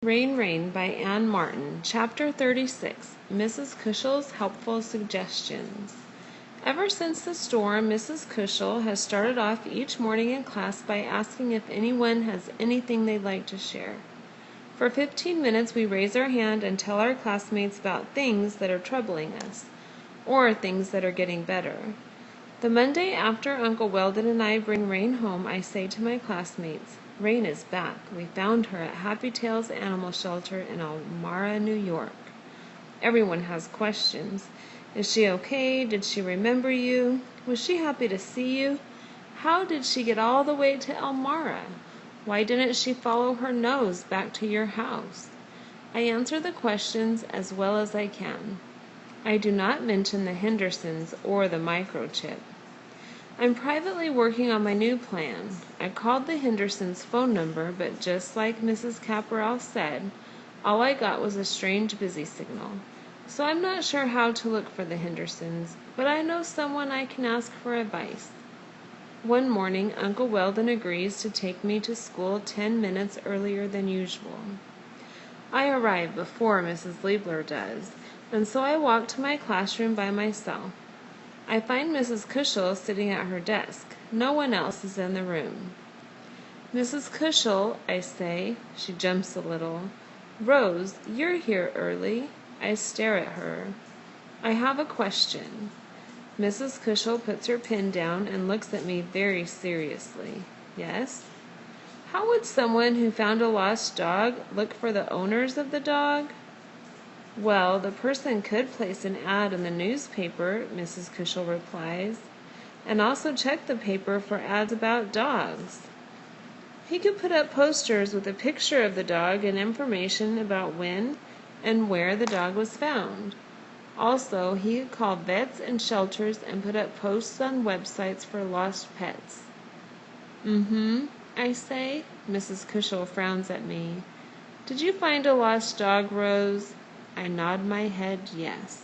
Rain, Rain by Anne Martin. Chapter 36. Mrs. Kushel's Helpful Suggestions. Ever since the storm, Mrs. Kushel has started off each morning in class by asking if anyone has anything they'd like to share. For 15 minutes we raise our hand and tell our classmates about things that are troubling us, or things that are getting better. The Monday after Uncle Weldon and I bring Rain home, I say to my classmates, "Rain is back. We found her at Happy Tails Animal Shelter in Elmira, New York." Everyone has questions. Is she okay? Did she remember you? Was she happy to see you? How did she get all the way to Elmira? Why didn't she follow her nose back to your house? I answer the questions as well as I can. I do not mention the Hendersons or the microchip. I'm privately working on my new plan. I called the Hendersons' phone number, but just like Mrs. Caporal said, all I got was a strange busy signal. So I'm not sure how to look for the Hendersons, but I know someone I can ask for advice. One morning, Uncle Weldon agrees to take me to school 10 minutes earlier than usual. I arrive before Mrs. Liebler does, and so I walk to my classroom by myself. I find Mrs. Kushel sitting at her desk. No one else is in the room. "Mrs. Kushel," I say. She jumps a little. "Rose, you're here early." I stare at her. "I have a question." Mrs. Kushel puts her pen down and looks at me very seriously. "Yes?" "How would someone who found a lost dog look for the owners of the dog?" "Well, the person could place an ad in the newspaper," Mrs. Kushel replies, "and also check the paper for ads about dogs. He could put up posters with a picture of the dog and information about when and where the dog was found. Also, he could call vets and shelters and put up posts on websites for lost pets." I say. Mrs. Kushel frowns at me. "Did you find a lost dog, Rose?" I nod my head yes.